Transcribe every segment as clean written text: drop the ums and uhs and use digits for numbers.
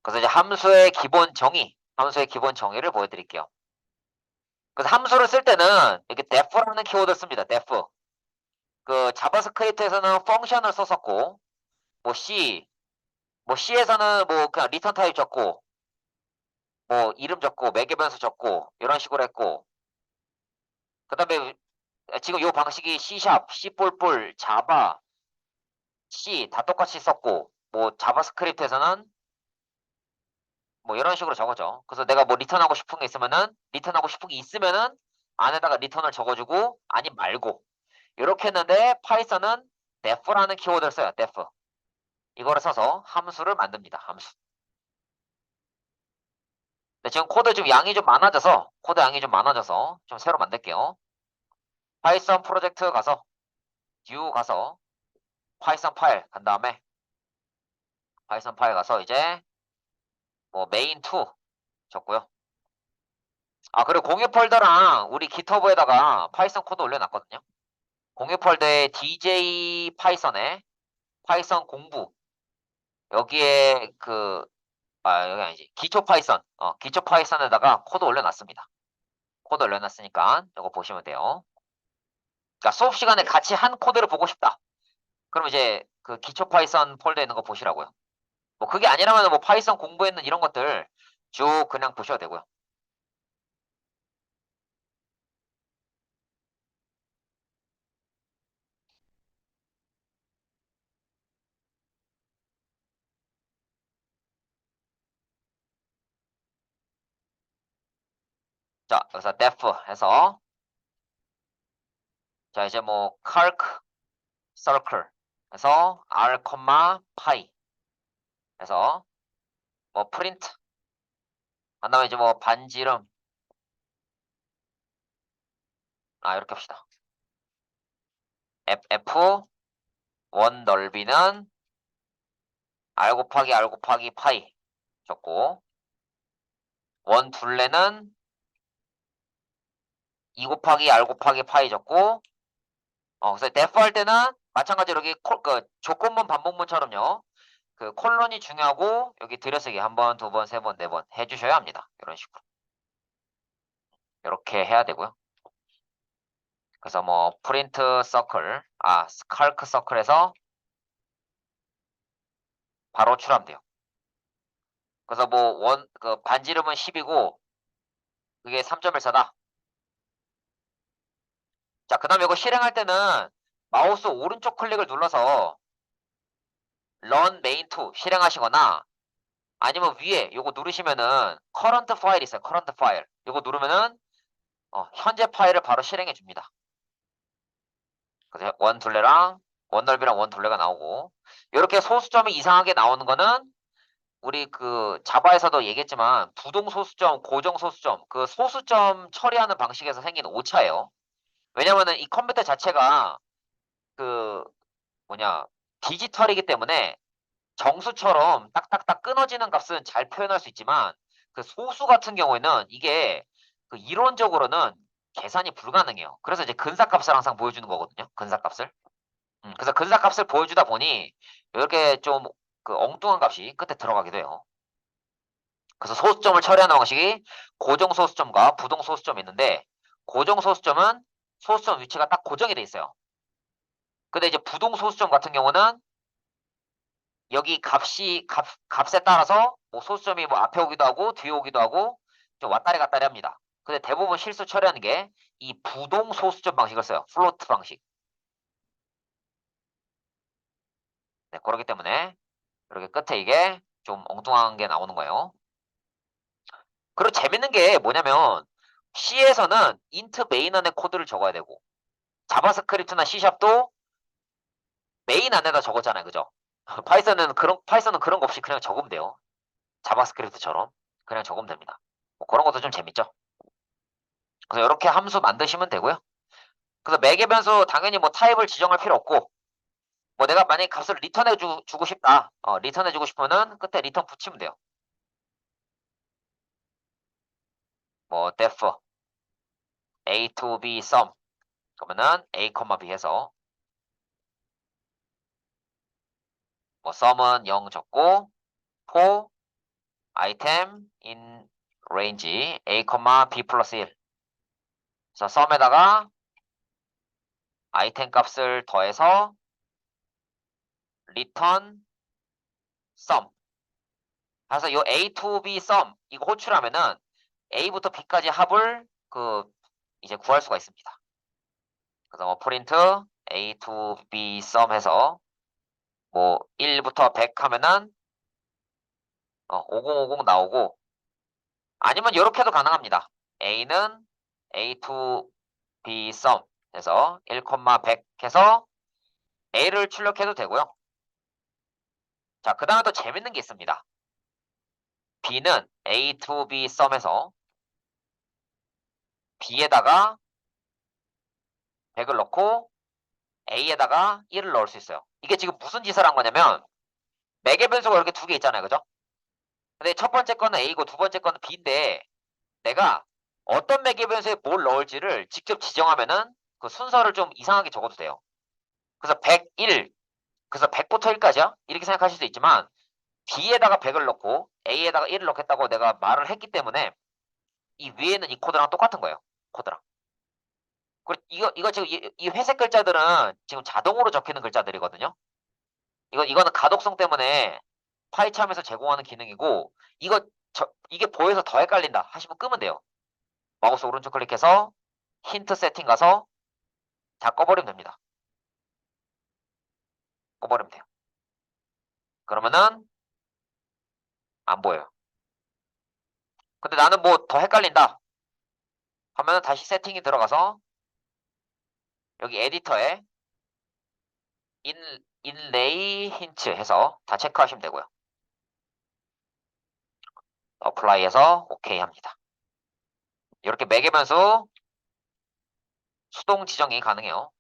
그래서 이제 함수의 기본 정의를 보여드릴게요. 그래서 함수를 쓸 때는 이렇게 def라는 키워드를 씁니다. def. 그 자바스크립트에서는 펑션을 썼었고, 뭐 C에서는 뭐 그냥 리턴 타입 적고, 뭐 이름 적고, 매개 변수 적고 이런 식으로 했고, 그다음에 지금 요 방식이 C#, C++, 자바, C 다 똑같이 썼고, 뭐 자바스크립트에서는 뭐 이런 식으로 적어줘. 그래서 내가 뭐 리턴하고 싶은 게 있으면은 안에다가 리턴을 적어주고 아니 말고 이렇게 했는데 파이썬은 def라는 키워드를 써요. def. 이거를 써서 함수를 만듭니다. 함수. 근데 지금 코드 양이 좀 많아져서 좀 새로 만들게요. 파이썬 프로젝트 가서 new 가서 파이썬 파일 간 다음에 파이썬 파일 가서 이제 뭐 main2 적고요. 아, 그리고 공유 폴더랑 우리 깃허브에다가 파이썬 코드 올려놨거든요. 공유 폴더에 DJ 파이썬에 파이썬 공부 여기에 여기 아니지. 기초 파이썬에다가 코드 올려놨습니다. 코드 올려놨으니까 이거 보시면 돼요. 그러니까 수업 시간에 같이 한 코드를 보고 싶다. 그럼 이제 그 기초 파이썬 폴더에 있는 거 보시라고요. 뭐 그게 아니라면 뭐 파이썬 공부했는 이런 것들 쭉 그냥 보셔도 되고요. 자, 여기서 def 해서 자, 이제 뭐 calc circle 해서 r, pi 해서 뭐 print 한 다음에 이제 뭐 반지름 이렇게 합시다. 원 넓이는 r 곱하기 파이 적고 원 둘레는 2 곱하기 r 곱하기 파이 적고 그래서 def 할 때는 마찬가지로 여기 조건문 반복문처럼요. 그 콜론이 중요하고 여기 들여쓰기 한 번, 두 번, 세 번, 네 번 해주셔야 합니다. 이런 식으로 이렇게 해야 되고요. 그래서 뭐 프린트 서클, 스칼크 서클에서 바로 출하면 돼요. 그래서 뭐 반지름은 10이고 그게 3.14다. 자, 그 다음에 이거 실행할 때는 마우스 오른쪽 클릭을 눌러서 run main2 실행하시거나 아니면 위에 요거 누르시면은 current 파일 있어요. current 파일. 요거 누르면은 현재 파일을 바로 실행해 줍니다. 그래서 원 넓이랑 원 둘레가 나오고 이렇게 소수점이 이상하게 나오는 거는 우리 그 자바에서도 얘기했지만 부동 소수점, 고정 소수점, 그 소수점 처리하는 방식에서 생긴 오차예요. 왜냐면은 이 컴퓨터 자체가 그 뭐냐 디지털이기 때문에 정수처럼 딱딱딱 끊어지는 값은 잘 표현할 수 있지만 그 소수 같은 경우에는 이게 그 이론적으로는 계산이 불가능해요. 그래서 이제 근사값을 항상 보여주는 거거든요. 근사값을. 그래서 근사값을 보여주다 보니 이렇게 좀 그 엉뚱한 값이 끝에 들어가기도 해요. 그래서 소수점을 처리하는 방식이 고정 소수점과 부동 소수점이 있는데 고정 소수점은 소수점 위치가 딱 고정이 돼 있어요. 근데 이제 부동 소수점 같은 경우는 여기 값에 따라서 뭐 소수점이 뭐 앞에 오기도 하고 뒤에 오기도 하고 좀 왔다리 갔다리 합니다. 근데 대부분 실수 처리하는 게 이 부동 소수점 방식을 써요. 플로트 방식. 네, 그렇기 때문에 이렇게 끝에 이게 좀 엉뚱한 게 나오는 거예요. 그리고 재밌는 게 뭐냐면 C에서는 int 메인 안에 코드를 적어야 되고 자바스크립트나 C샵도 메인 안에다 적었잖아요. 그죠? 파이썬은 그런 거 없이 그냥 적으면 돼요. 자바스크립트처럼 그냥 적으면 됩니다. 뭐 그런 것도 좀 재밌죠. 그래서 이렇게 함수 만드시면 되고요. 그래서 매개 변수 당연히 뭐 타입을 지정할 필요 없고 뭐 내가 만약에 값을 주고 싶다. 리턴해 주고 싶으면은 끝에 리턴 붙이면 돼요. 뭐 def a to b sum 그러면은 a, b 해서 뭐 sum은 0 적고 for item in range a, b 플러스 1. 그래서 sum에다가 아이템 값을 더해서 return sum. 그래서 이 a to b sum 이거 호출하면은 a부터 b까지 합을 이제 구할 수가 있습니다. 그래서 뭐 print a to b sum 해서 뭐 1부터 100 하면은 5050 나오고, 아니면 이렇게 해도 가능합니다. a는 a to b sum 해서 1, 100 해서 a를 출력해도 되고요. 자, 그 다음에 또 재밌는 게 있습니다. b는 a to b sum에서 b에다가 100을 넣고 a에다가 1을 넣을 수 있어요. 이게 지금 무슨 짓을 한 거냐면 매개 변수가 이렇게 두 개 있잖아요. 그죠? 근데 첫 번째 거는 a고 두 번째 거는 b인데 내가 어떤 매개 변수에 뭘 넣을지를 직접 지정하면은 그 순서를 좀 이상하게 적어도 돼요. 그래서 101, 그래서 100부터 1까지야? 이렇게 생각하실 수 있지만 b에다가 100을 넣고 a에다가 1을 넣겠다고 내가 말을 했기 때문에 이 위에 있는 이 코드랑 똑같은 거예요. 코드랑. 그리고 이거 지금 이 회색 글자들은 지금 자동으로 적히는 글자들이거든요. 이거는 가독성 때문에 파이참에서 제공하는 기능이고, 이게 보여서 더 헷갈린다 하시면 끄면 돼요. 마우스 오른쪽 클릭해서 힌트 세팅 가서 다 꺼버리면 됩니다. 꺼버리면 돼요. 그러면은 안 보여요. 근데 나는 뭐 더 헷갈린다 하면은 다시 세팅이 들어가서 여기 에디터에 인레이 힌트 해서 다 체크하시면 되고요. 어플라이해서 오케이 합니다. 이렇게 매개 변수 수동 지정이 가능해요.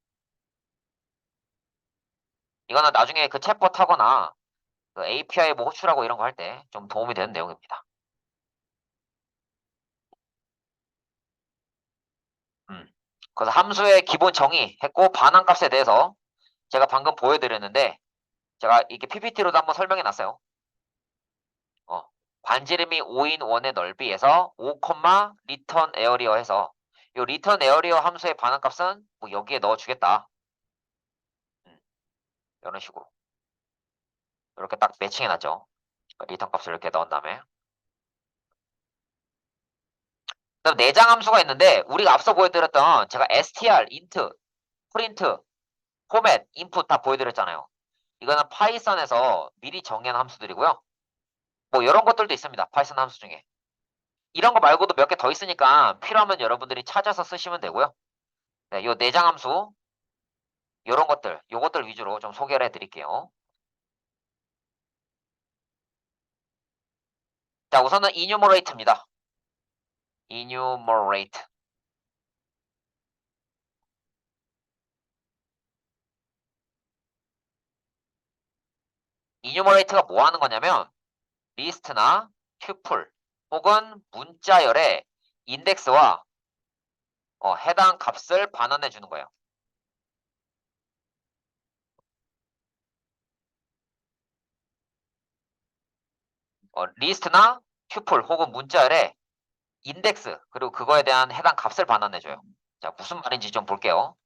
이거는 나중에 그 챗봇 하거나 그 API 뭐 호출하고 이런 거 할 때 좀 도움이 되는 내용입니다. 음. 그래서 함수의 기본 정의 했고, 반환값에 대해서 제가 방금 보여드렸는데 제가 이게 PPT로도 한번 설명해 놨어요. 반지름이 5인 원의 넓이에서 5, 리턴 에어리어 해서 이 리턴 에어리어 함수의 반환값은 뭐 여기에 넣어주겠다. 이런 식으로 이렇게 딱 매칭해 놨죠. 리턴 값을 이렇게 넣은 다음에 그다음 내장 함수가 있는데 우리가 앞서 보여드렸던 제가 str, int, print, format, input 다 보여드렸잖아요. 이거는 파이썬에서 미리 정의한 함수들이고요. 뭐 이런 것들도 있습니다. 파이썬 함수 중에. 이런 거 말고도 몇 개 더 있으니까 필요하면 여러분들이 찾아서 쓰시면 되고요. 네, 요 내장 함수 요것들 위주로 좀 소개를 해드릴게요. 자, 우선은 enumerate입니다. enumerate. enumerate가 뭐 하는 거냐면 리스트나 튜플 혹은 문자열의 인덱스와 해당 값을 반환해 주는 거예요. 리스트나 튜플 혹은 문자열의 인덱스 그리고 그거에 대한 해당 값을 반환해 줘요. 자, 무슨 말인지 좀 볼게요.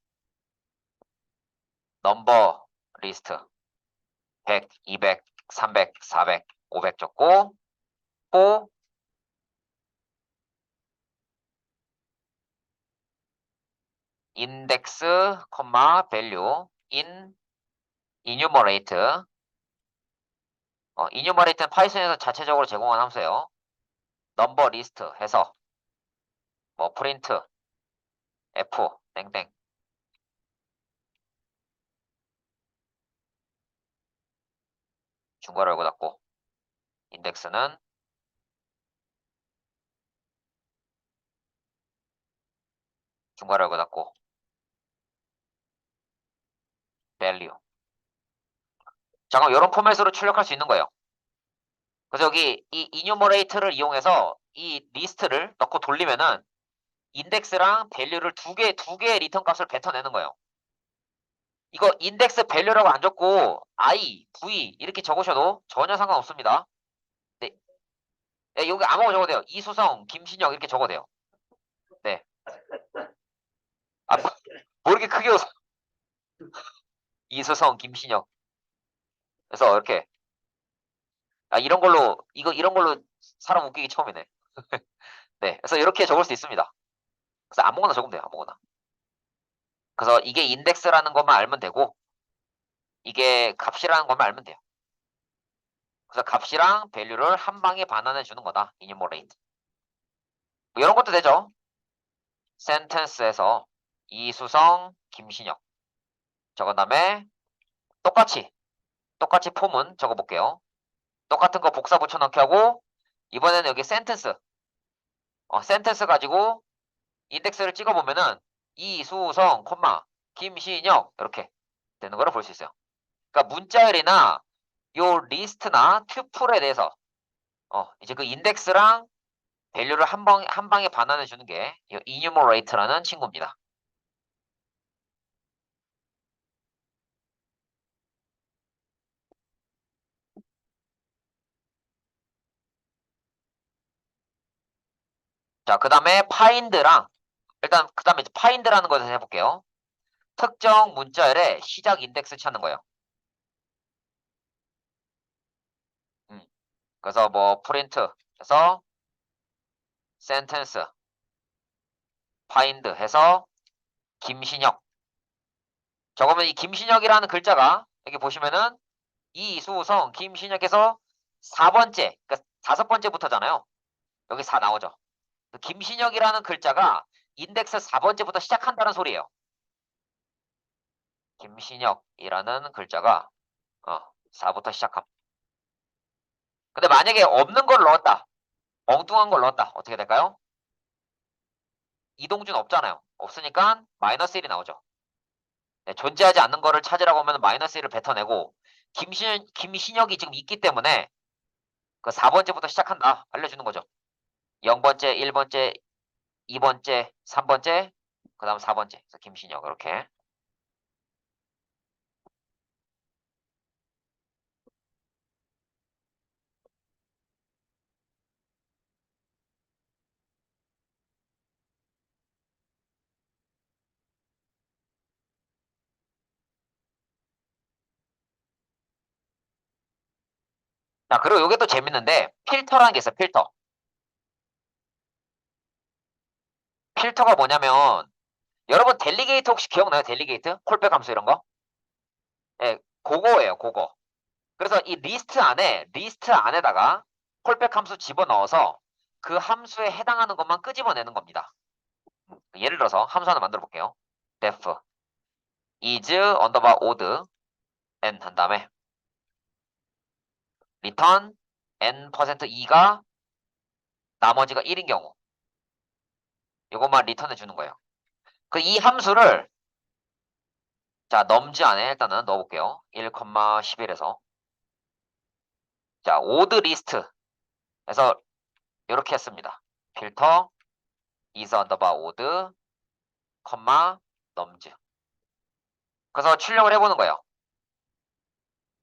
넘버 리스트 100, 200, 300, 400, 500 적고 또 인덱스, 밸류 in enumerate. enumerate는 파이썬에서 자체적으로 제공한 함수예요. 넘버 리스트 해서 뭐 프린트 f 땡땡 중괄호 열고 닫고 인덱스는 중괄호 열고 닫고 value. 잠깐 이런 포맷으로 출력할 수 있는 거예요. 그래서 여기 이 enumerate를 이용해서 이 리스트를 넣고 돌리면은 인덱스랑 value를 두 개의 리턴 값을 뱉어내는 거예요. 이거 인덱스 value라고 안 적고 i, v 이렇게 적으셔도 전혀 상관없습니다. 네, 예, 여기 아무거나 적어도 돼요. 이수성, 김신영 이렇게 적어도 돼요. 네. 아, 뭐 이렇게 크게 웃어. 이수성, 김신영. 그래서 이렇게 이런 걸로 이런 걸로 사람 웃기기 처음이네. 네. 그래서 이렇게 적을 수 있습니다. 그래서 아무거나 적으면 돼요. 아무거나. 그래서 이게 인덱스라는 것만 알면 되고 이게 값이라는 것만 알면 돼요. 그래서 값이랑 밸류를 한 방에 반환해 주는 거다. enumerate. 뭐 이런 것도 되죠. sentence에서 이수성, 김신혁 적은 다음에 똑같이 폼은 적어볼게요. 똑같은 거 복사 붙여넣기 하고 이번에는 여기 센텐스 가지고 인덱스를 찍어보면은 이수성, 김신혁 이렇게 되는 거를 볼 수 있어요. 그러니까 문자열이나 요 리스트나 튜플에 대해서 이제 그 인덱스랑 밸류를 한 방에 반환해 주는 게 이 enumerate라는 친구입니다. 자, 그 다음에 find랑 일단 그 다음에 find라는 것을 해볼게요. 특정 문자열의 시작 인덱스 찾는 거예요. 음, 그래서 뭐 print 해서 sentence find 해서 김신혁 적으면 이 김신혁이라는 글자가 여기 보시면은 이수성 김신혁에서 4번째 그러니까 5번째부터잖아요. 여기 4 나오죠. 그 김신혁이라는 글자가 인덱스 4번째부터 시작한다는 소리예요. 김신혁이라는 글자가 4부터 시작함. 근데 만약에 없는 걸 넣었다. 엉뚱한 걸 넣었다. 어떻게 될까요? 이동준 없잖아요. 없으니까 마이너스 1이 나오죠. 네, 존재하지 않는 거를 찾으라고 하면 마이너스 1을 뱉어내고 김신혁이 지금 있기 때문에 그 4번째부터 시작한다. 알려주는 거죠. 0번째, 1번째, 2번째, 3번째, 그 다음 4번째. 그래서 김신혁 이렇게. 자, 그리고 이게 또 재밌는데 필터라는 게 있어요. 필터가 뭐냐면 여러분 델리게이트 혹시 기억나요? 델리게이트? 콜백 함수 이런 거? 예, 그거예요. 그거. 그래서 이 리스트 안에다가 콜백 함수 집어넣어서 그 함수에 해당하는 것만 끄집어내는 겁니다. 예를 들어서 함수 하나 만들어 볼게요. def is 언더바 odd n 한 다음에 return n%2가 나머지가 1인 경우 이것만 리턴해 주는 거예요. 그 이 함수를 자 넘지 안에 일단은 넣어볼게요. 1,11에서 자 odd 리스트에서 이렇게 했습니다. 필터 is 언더바 odd 넘즈 그래서 출력을 해보는 거예요.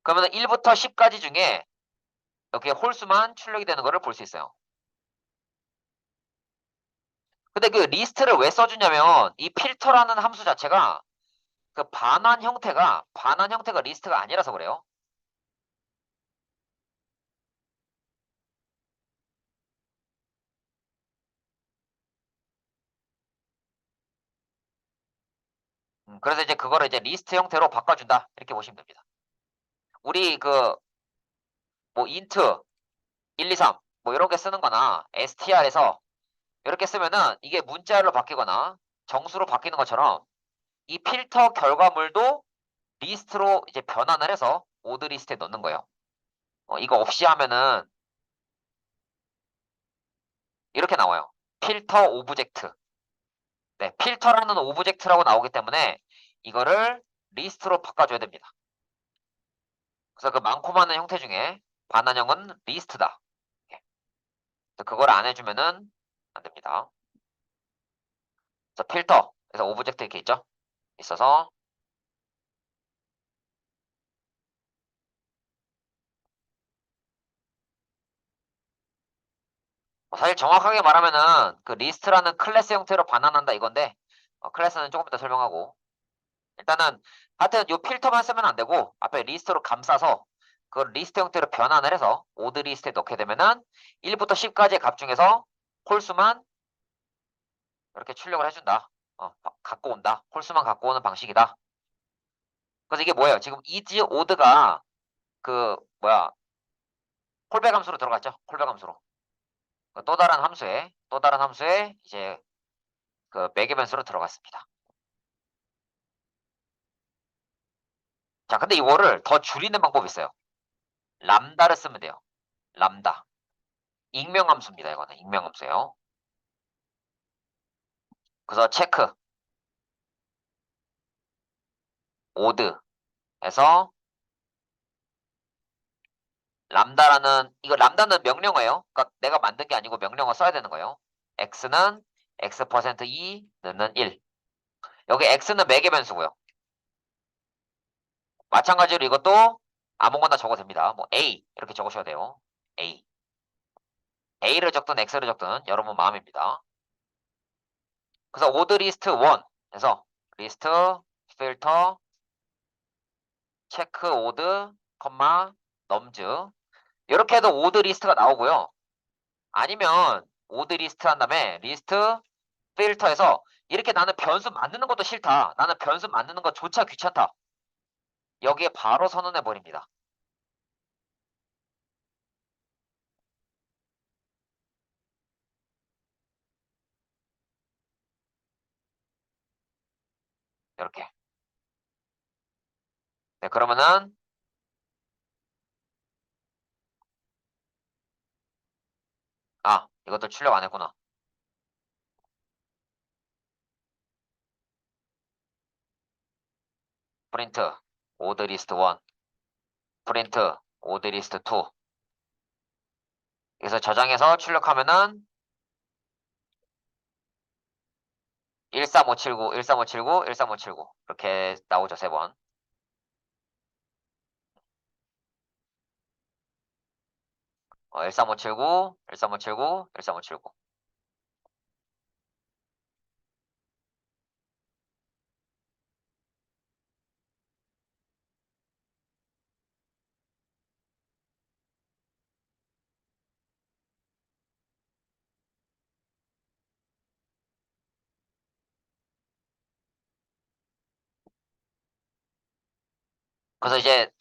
그러면 1부터 10까지 중에 이렇게 홀수만 출력이 되는 거를 볼 수 있어요. 근데 그 리스트를 왜 써주냐면 이 필터라는 함수 자체가 그 반환 형태가 리스트가 아니라서 그래요. 그래서 이제 그거를 이제 리스트 형태로 바꿔준다 이렇게 보시면 됩니다. 우리 그 뭐 인트 1, 2, 3 뭐 이런 게 쓰는 거나 str에서 이렇게 쓰면은 이게 문자열로 바뀌거나 정수로 바뀌는 것처럼 이 필터 결과물도 리스트로 이제 변환을 해서 오드 리스트에 넣는 거예요. 이거 없이 하면은 이렇게 나와요. 필터 오브젝트. 네, 필터라는 오브젝트라고 나오기 때문에 이거를 리스트로 바꿔줘야 됩니다. 그래서 그 많고 많은 형태 중에 반환형은 리스트다. 예. 그걸 안 해주면은 안 됩니다. 그래서 필터, 그래서 오브젝트 이렇게 있죠? 있어서 사실 정확하게 말하면은 그 리스트라는 클래스 형태로 반환한다 이건데 클래스는 조금 이따 설명하고 일단은 하여튼 요 필터만 쓰면 안 되고 앞에 리스트로 감싸서 그 리스트 형태로 변환을 해서 오드 리스트에 넣게 되면은 1부터 10까지의 값 중에서 홀수만 이렇게 출력을 해준다. 갖고 온다. 홀수만 갖고 오는 방식이다. 그래서 이게 뭐예요? 지금 is odd가 그 뭐야 콜백 함수로 들어갔죠? 콜백 함수로. 또 다른 함수에 이제 그 매개 변수로 들어갔습니다. 자, 근데 이거를 더 줄이는 방법이 있어요. 람다를 쓰면 돼요. 람다. 익명함수입니다. 이거는 익명함수예요. 그래서 체크, 오드에서 이거 람다는 명령어예요. 그러니까 내가 만든 게 아니고 명령어 써야 되는 거예요. x는 x%2 넣는 1. 여기 x는 매개 변수고요. 마찬가지로 이것도 아무거나 적어도 됩니다. 뭐 a 이렇게 적으셔야 돼요. a. a를 적든 x를 적든 여러분 마음입니다. 그래서 오드 리스트 1에서 리스트 필터 체크 오드 컴마 넘즈 이렇게 해도 오드 리스트가 나오고요. 아니면 오드 리스트 한 다음에 리스트 필터에서 이렇게 나는 변수 만드는 것도 싫다. 나는 변수 만드는 것조차 귀찮다. 여기에 바로 선언해 버립니다. 이렇게. 네, 그러면은 이것도 출력 안 했구나. 프린트 오드 리스트 1 프린트 오드 리스트 2 그래서 저장해서 출력하면은 13579 13579 13579 이렇게 나오죠. 3번. 13579 13579 13579 그래서 이제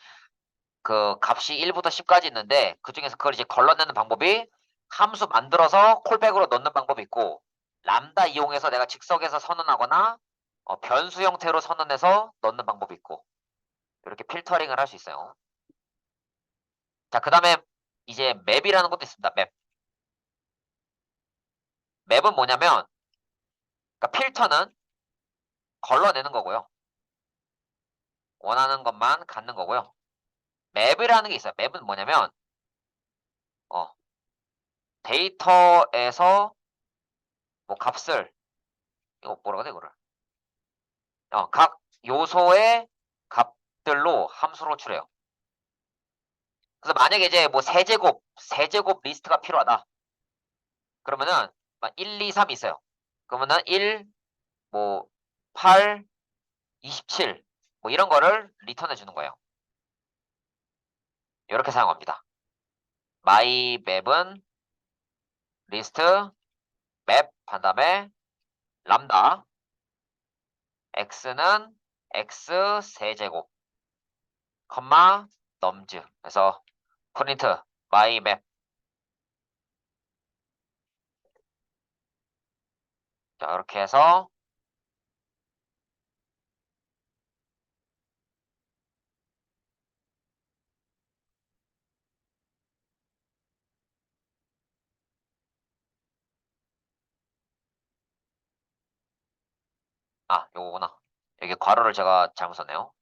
그 값이 1부터 10까지 있는데 그 중에서 그걸 이제 걸러내는 방법이 함수 만들어서 콜백으로 넣는 방법이 있고 람다 이용해서 내가 즉석에서 선언하거나 변수 형태로 선언해서 넣는 방법이 있고 이렇게 필터링을 할 수 있어요. 자, 그 다음에 이제 맵이라는 것도 있습니다. 맵. 맵은 뭐냐면 그러니까 필터는 걸러내는 거고요. 원하는 것만 갖는 거고요. 맵이라는 게 있어요. 맵은 뭐냐면 어, 데이터에서 뭐 값을 이거 뭐라고 해야 돼 이거를 각 요소의 값들로 함수로 추려요. 그래서 만약에 이제 뭐 세제곱 리스트가 필요하다. 그러면은 1, 2, 3 있어요. 그러면은 1, 뭐 8, 27, 뭐 이런 거를 리턴해 주는 거예요. 이렇게 사용합니다. my 맵은 리스트 맵 한 다음에 람다 x는 x 세제곱 컴마 넘즈 그래서 프린트 my 맵 자 이렇게 해서 요거구나. 여기 괄호를 제가 잘못 썼네요.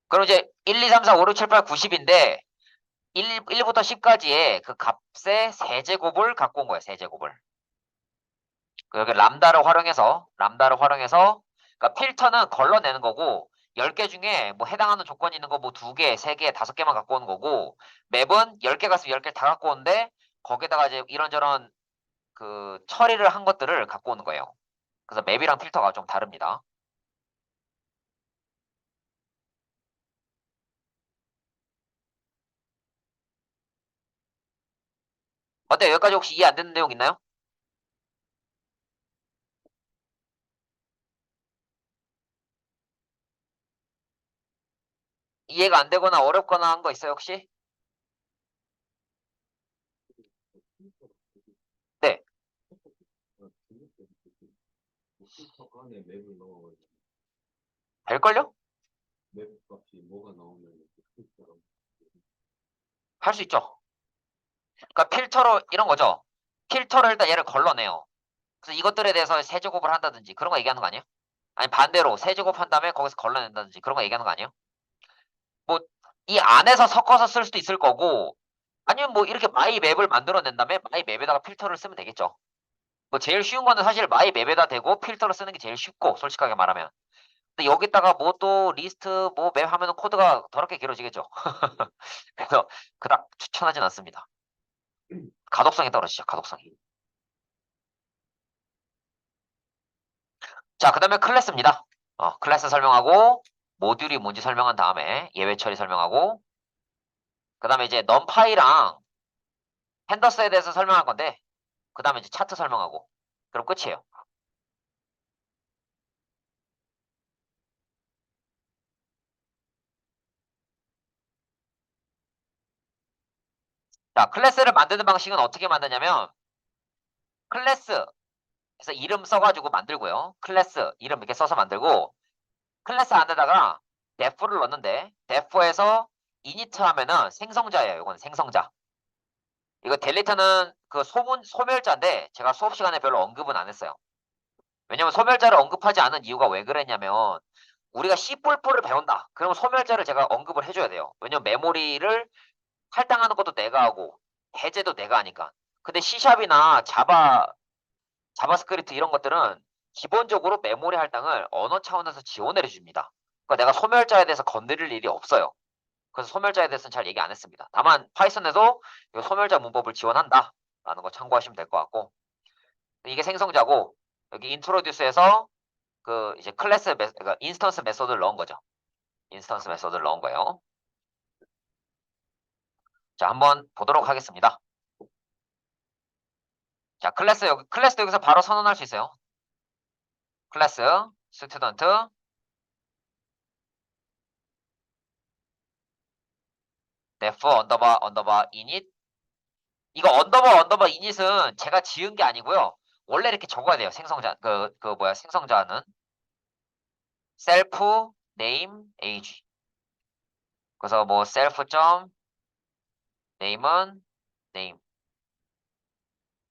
그럼 이제 1, 2, 3, 4, 5, 6, 7, 8, 90인데 1부터 10까지의 그 값의 세제곱을 갖고 온 거예요. 세제곱을. 여기 람다를 활용해서 그러니까 필터는 걸러내는 거고 10개 중에 뭐 해당하는 조건이 있는 거 뭐 2개, 3개, 5개만 갖고 오는 거고 맵은 10개 갔으면 10개 다 갖고 오는데 거기다가 이제 이런저런 그 처리를 한 것들을 갖고 오는 거예요. 그래서 맵이랑 필터가 좀 다릅니다. 어때요? 여기까지 혹시 이해 안 되는 내용 있나요? 이해가 안 되거나 어렵거나 한 거 있어요, 혹시? 네. 될걸요? 할 수 있죠. 그러니까 필터로 이런 거죠. 필터를 일단 얘를 걸러내요. 그래서 이것들에 대해서 세제곱을 한다든지 그런 거 얘기하는 거 아니에요? 아니 반대로 세제곱 한 다음에 거기서 걸러낸다든지 그런 거 얘기하는 거 아니에요? 뭐 이 안에서 섞어서 쓸 수도 있을 거고 아니면 뭐 이렇게 마이 맵을 만들어낸 다음에 마이 맵에다가 필터를 쓰면 되겠죠. 뭐 제일 쉬운 거는 사실 마이 맵에다 대고 필터를 쓰는 게 제일 쉽고 솔직하게 말하면. 근데 여기다가 뭐 또 리스트 뭐 맵 하면은 코드가 더럽게 길어지겠죠. 그래서 그닥 추천하진 않습니다. 가독성이 떨어지죠. 가독성이. 자, 그다음에 클래스입니다. 클래스 설명하고 모듈이 뭔지 설명한 다음에 예외 처리 설명하고 그다음에 이제 넘파이랑 팬더스에 대해서 설명할 건데 그다음에 이제 차트 설명하고 그럼 끝이에요. 자, 클래스를 만드는 방식은 어떻게 만드냐면 클래스에서 이름 써가지고 만들고요. 클래스 이름 이렇게 써서 만들고 클래스 안에다가 def를 넣는데 def에서 init 하면은 생성자예요. 이건 생성자. 이거 델리트는 그 소멸자인데 제가 수업 시간에 별로 언급은 안 했어요. 왜냐면 소멸자를 언급하지 않은 이유가 왜 그랬냐면 우리가 C++를 배운다. 그러면 소멸자를 제가 언급을 해줘야 돼요. 왜냐면 메모리를 할당하는 것도 내가 하고 해제도 내가 하니까. 근데 C샵이나 자바스크립트 이런 것들은 기본적으로 메모리 할당을 언어 차원에서 지원을 해줍니다. 그러니까 내가 소멸자에 대해서 건드릴 일이 없어요. 그래서 소멸자에 대해서는 잘 얘기 안 했습니다. 다만 파이썬에도 소멸자 문법을 지원한다 라는 거 참고하시면 될 것 같고 이게 생성자고 여기 인트로듀스에서 그 이제 그러니까 인스턴스 메소드를 넣은 거죠. 인스턴스 메소드를 넣은 거예요. 자, 한번 보도록 하겠습니다. 자, 클래스도 여기서 바로 선언할 수 있어요. 클래스, 스튜던트, def 언더바 init. 이거 언더바 init은 제가 지은 게 아니고요. 원래 이렇게 적어야 돼요. 생성자는 self name age. 그래서 뭐 self 점 name은 name,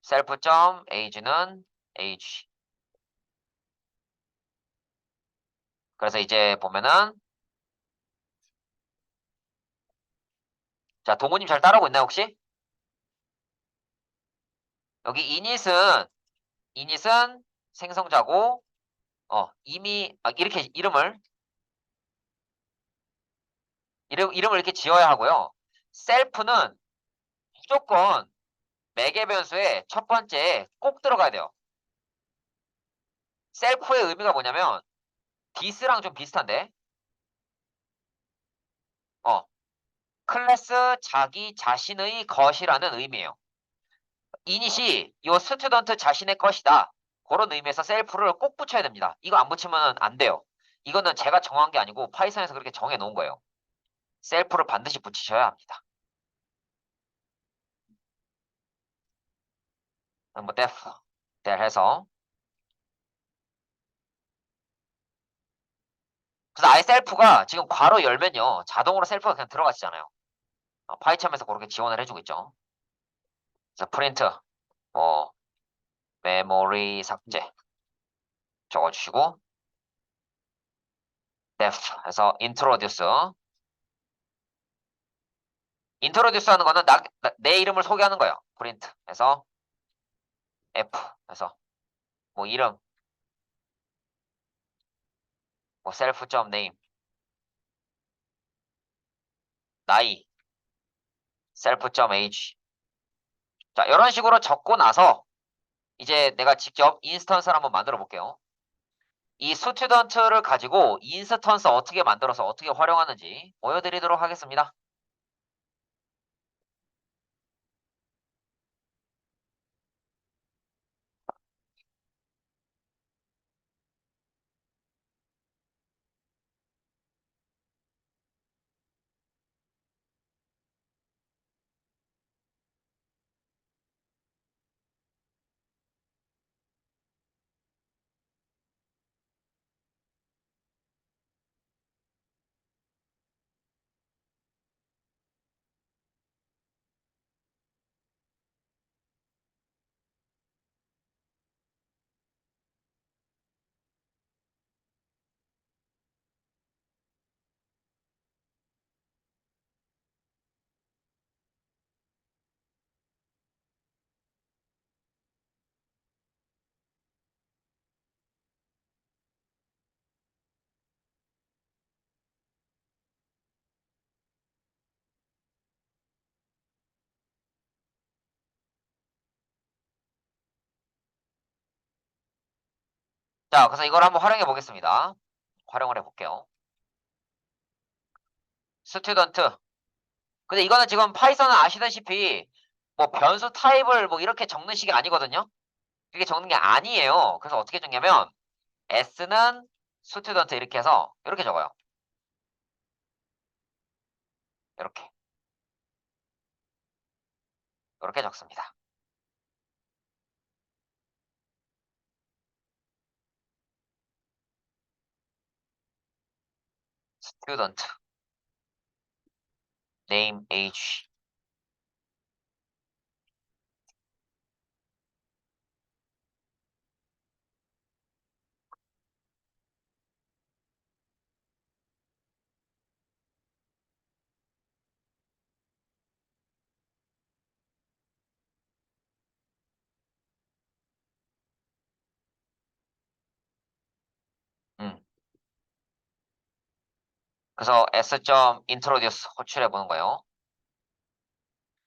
self 점 age는 age. 그래서 이제 보면은 자, 동우님 잘 따라오고 있나요, 혹시? 여기 init은 생성자고 이미 이렇게 이름을 이렇게 지어야 하고요. 셀프는 무조건 매개 변수의 첫 번째에 꼭 들어가야 돼요. 셀프의 의미가 뭐냐면 디스랑 좀 비슷한데 어 클래스 자기 자신의 것이라는 의미예요. 이닛이 요 스튜던트 자신의 것이다. 그런 의미에서 셀프를 꼭 붙여야 됩니다. 이거 안 붙이면 안 돼요. 이거는 제가 정한 게 아니고 파이썬에서 그렇게 정해 놓은 거예요. 셀프를 반드시 붙이셔야 합니다. 뭐 def 해서 그래서 아예 셀프가 지금 괄호 열면요 자동으로 셀프가 그냥 들어가시잖아요. 파이참에서 그렇게 지원을 해주고 있죠. 그래서 프린트 뭐 메모리 삭제 적어주시고 def 해서 introduce 하는 거는 내 이름을 소개하는 거예요. 프린트 해서 f 해서 뭐 이름 뭐 self.name 나이, self.age. 자, 이런 식으로 적고 나서 이제 내가 직접 인스턴스를 한번 만들어 볼게요. 이 스튜던트를 가지고 인스턴스 어떻게 만들어서 어떻게 활용하는지 보여드리도록 하겠습니다. 자, 그래서 이걸 한번 활용해 보겠습니다. 활용을 해 볼게요. 스튜던트. 근데 이거는 지금 파이썬은 아시다시피 뭐 변수 타입을 뭐 이렇게 적는 식이 아니거든요. 이렇게 적는 게 아니에요. 그래서 어떻게 적냐면 s는 스튜던트 이렇게 해서 이렇게 적어요. 이렇게. 이렇게 적습니다. 스튜던트. name, age. 음. 그래서 s.introduce 호출해 보는 거예요.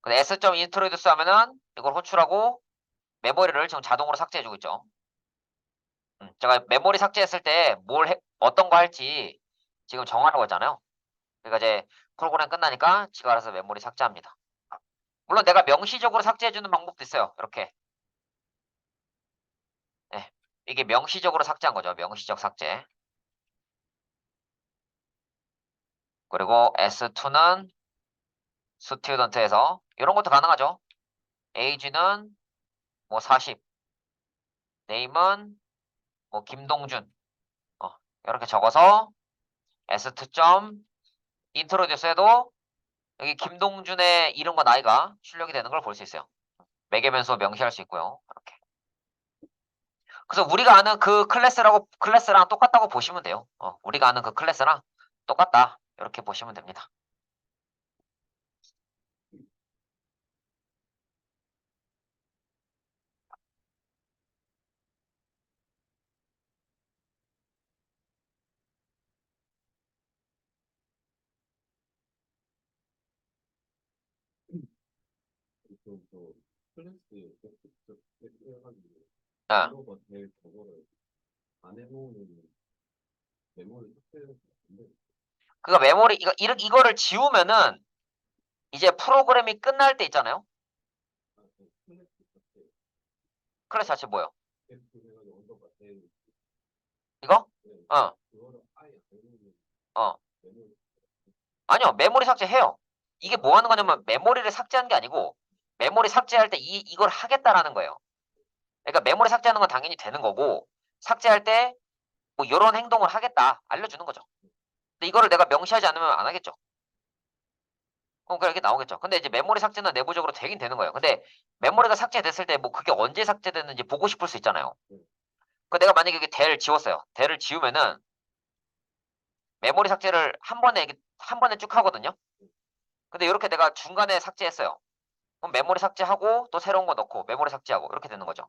근데 s.introduce 하면은 이걸 호출하고 메모리를 지금 자동으로 삭제해주고 있죠. 제가 메모리 삭제했을 때 어떤 거 할지 지금 정하라고 했잖아요. 그러니까 이제 프로그램 끝나니까 지가 알아서 메모리 삭제합니다. 물론 내가 명시적으로 삭제해주는 방법도 있어요. 이렇게. 네. 이게 명시적으로 삭제한 거죠. 명시적 삭제. 그리고 S2는 스튜던트에서 이런 것도 가능하죠. age는 뭐 40, name은 뭐 김동준. 이렇게 적어서 S2점 introduce 해도 여기 김동준의 이름과 나이가 출력이 되는 걸 볼 수 있어요. 매개변수 명시할 수 있고요. 이렇게. 그래서 우리가 아는 그 클래스랑 똑같다고 보시면 돼요. 우리가 아는 그 클래스랑 똑같다. 이렇게 보시면 됩니다. 또 클래스 해가지고 어. 이거가 제일 저거를 안 해보는 메모리 삭제를 같은데 그니까 메모리 이거를 지우면은 이제 프로그램이 끝날 때 있잖아요. 클래스 삭제 클래스 자체 뭐예요? 캡스 해가지고 언더바 제일 이거? 어, 그거를 아예 안 해보는 어. 메모리 아니요, 메모리 삭제해요. 이게 뭐 하는 거냐면 메모리를 삭제하는 게 아니고 메모리 삭제할 때 이걸 하겠다라는 거예요. 그러니까 메모리 삭제하는 건 당연히 되는 거고 삭제할 때 뭐 이런 행동을 하겠다 알려주는 거죠. 근데 이거를 내가 명시하지 않으면 안 하겠죠. 그럼 그렇게 나오겠죠. 근데 이제 메모리 삭제는 내부적으로 되긴 되는 거예요. 근데 메모리가 삭제됐을 때 뭐 그게 언제 삭제됐는지 보고 싶을 수 있잖아요. 그 내가 만약에 여기 델 지웠어요. 델을 지우면은 메모리 삭제를 한 번에 쭉 하거든요. 근데 이렇게 내가 중간에 삭제했어요. 그럼 메모리 삭제하고 또 새로운 거 넣고 메모리 삭제하고 이렇게 되는 거죠.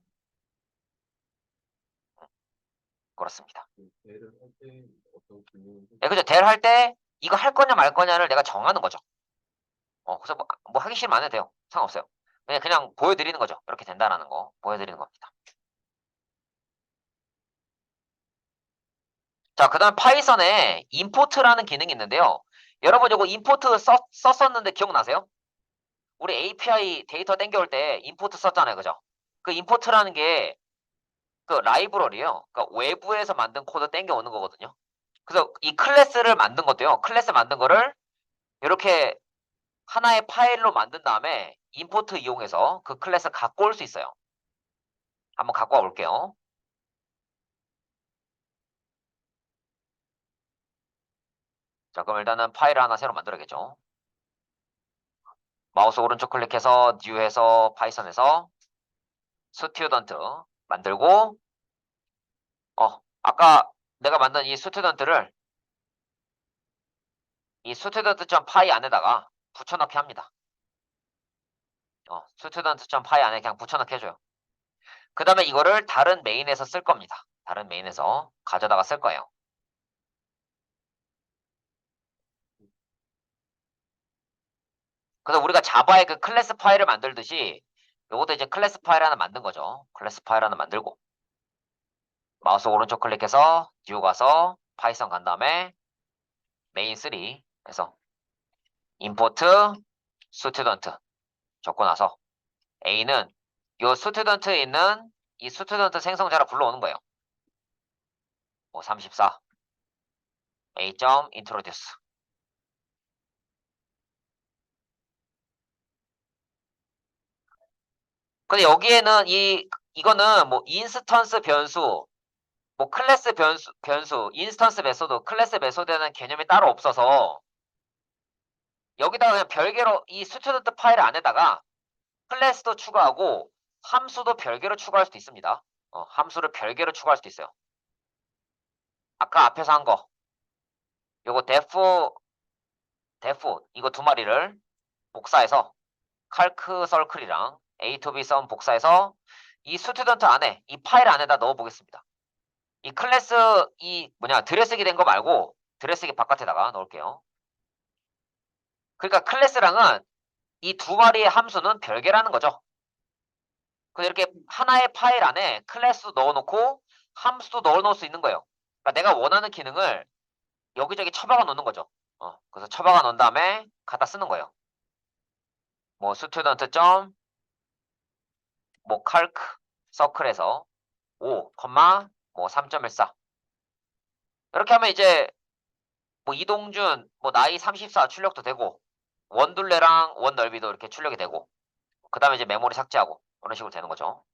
그렇습니다. 대를 할 때 어떤 기능을 예, 그죠. 델 할 때 이거 할 거냐 말 거냐를 내가 정하는 거죠. 그래서 뭐 하기 싫으면 안 해도 돼요. 상관없어요. 그냥 보여드리는 거죠. 이렇게 된다라는 거 보여드리는 겁니다. 자, 그 다음 파이썬에 임포트라는 기능이 있는데요. 여러분 이거 임포트 썼었는데 기억나세요? 우리 API 데이터 땡겨올 때 임포트 썼잖아요. 그죠? 그 임포트라는 게 그 라이브러리예요. 그러니까 외부에서 만든 코드 땡겨오는 거거든요. 그래서 이 클래스를 만든 것도요. 클래스 만든 거를 이렇게 하나의 파일로 만든 다음에 임포트 이용해서 그 클래스 갖고 올 수 있어요. 한번 갖고 와 볼게요. 자, 그럼 일단은 파일을 하나 새로 만들어야겠죠. 마우스 오른쪽 클릭해서 뉴에서 파이썬에서 스튜던트 만들고 아까 내가 만든 이 스튜던트를 이 스튜던트.py 안에다가 붙여넣기 합니다. 스튜던트.py 안에 그냥 붙여넣기 해줘요. 그 다음에 이거를 다른 메인에서 쓸 겁니다. 다른 메인에서 가져다가 쓸 거예요. 그래서 우리가 자바의 그 클래스 파일을 만들듯이 요것도 이제 클래스 파일 하나 만든 거죠. 클래스 파일 하나 만들고 마우스 오른쪽 클릭해서 뉴 가서 파이썬 간 다음에 메인 3 해서 임포트 스튜던트 적고 나서 A는 요 스튜던트에 있는 이 스튜던트 생성자를 불러오는 거예요. 뭐 34 A.introduce. 근데 여기에는 이거는 뭐 인스턴스 변수, 뭐 클래스 변수, 인스턴스 메소드, 클래스 메소드라는 개념이 따로 없어서 여기다가 그냥 별개로 이 스튜던트 파일 안에다가 클래스도 추가하고 함수도 별개로 추가할 수도 있습니다. 함수를 별개로 추가할 수도 있어요. 아까 앞에서 한 거, 요거 def 이거 두 마리를 복사해서 칼크 서클이랑 A to B 썸 복사해서 이 스튜던트 안에 이 파일 안에다 넣어 보겠습니다. 이 클래스 들여쓰기 된 거 말고 들여쓰기 바깥에다가 넣을게요. 그러니까 클래스랑은 이 두 마리의 함수는 별개라는 거죠. 그래서 이렇게 하나의 파일 안에 클래스도 넣어놓고 함수도 넣어놓을 수 있는 거예요. 그러니까 내가 원하는 기능을 여기저기 처박아 놓는 거죠. 그래서 처박아 놓은 다음에 갖다 쓰는 거예요. 뭐 스튜던트 뭐 칼크 서클에서 5, 뭐 3.14 이렇게 하면 이제 뭐 이동준 뭐 나이 34 출력도 되고 원둘레랑 원 넓이도 이렇게 출력이 되고 그 다음에 이제 메모리 삭제하고 이런 식으로 되는 거죠.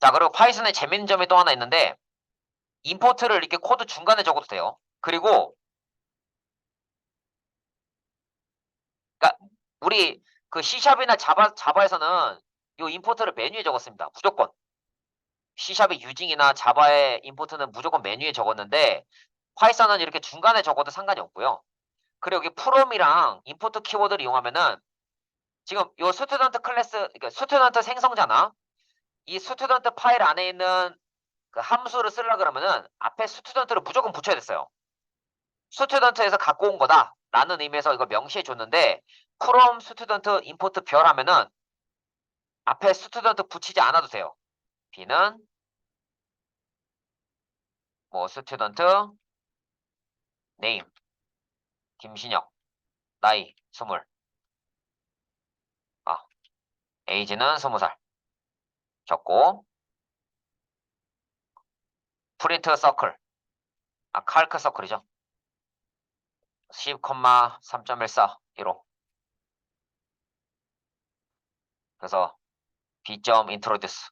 자, 그리고 파이썬에 재밌는 점이 또 하나 있는데 임포트를 이렇게 코드 중간에 적어도 돼요. 그리고 그러니까 우리 그 C샵이나 자바에서는 이 임포트를 메뉴에 적었습니다. 무조건. C샵의 유징이나 자바의 임포트는 무조건 메뉴에 적었는데 파이썬은 이렇게 중간에 적어도 상관이 없고요. 그리고 여기 프롬이랑 임포트 키워드를 이용하면은 지금 요 스튜던트 클래스, 그러니까 스튜던트 생성자나 이 스튜던트 파일 안에 있는 그 함수를 쓰려고 그러면은 앞에 스튜던트를 무조건 붙여야 됐어요. 스튜던트에서 갖고 온 거다 라는 의미에서 이거 명시해 줬는데 from 스튜던트 임포트 별 하면은 앞에 스튜던트 붙이지 않아도 돼요. B는 뭐 스튜던트 네임 김신혁 나이 20 에이지는 20살 적고 프린트 서클 칼크 서클이죠. 10, 3.14 1호 그래서 B.introduce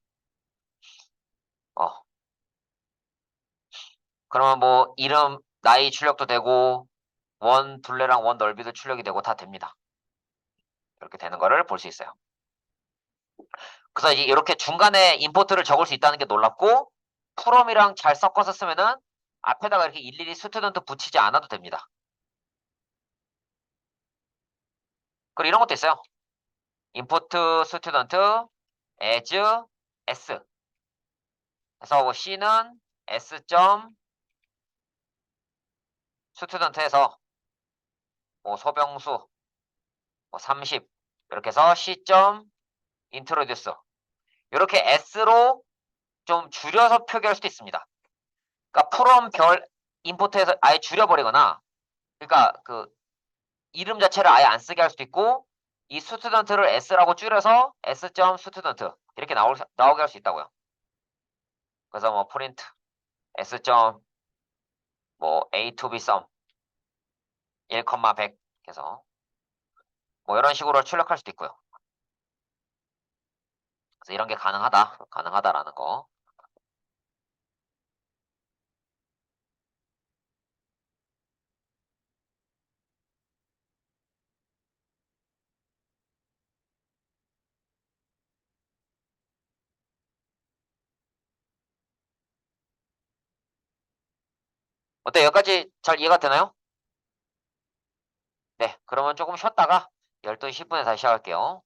그러면 뭐 이름 나이 출력도 되고 원 둘레랑 원 넓이도 출력이 되고 다 됩니다. 이렇게 되는 거를 볼 수 있어요. 그래서 이제 이렇게 중간에 임포트를 적을 수 있다는 게 놀랍고 프롬이랑 잘 섞어서 쓰면은 앞에다가 이렇게 일일이 스튜던트 붙이지 않아도 됩니다. 그리고 이런 것도 있어요. input student as s. 그래서 뭐 C는 s. student에서 뭐 소병수 뭐 30 이렇게 해서 C. introduce. 이렇게 s로 좀 줄여서 표기할 수도 있습니다. 그러니까 from 별 임포트에서 아예 줄여버리거나, 그러니까 그 이름 자체를 아예 안 쓰게 할 수도 있고, 이 스튜던트를 s라고 줄여서 s.student 이렇게 나오게 할 수 있다고요. 그래서 뭐 print s. 뭐 a to b sum 1,100 해서 뭐 이런 식으로 출력할 수도 있고요. 그래서 이런 게 가능하다라는 거. 어때? 여기까지 잘 이해가 되나요? 네, 그러면 조금 쉬었다가 12시 10분에 다시 시작할게요.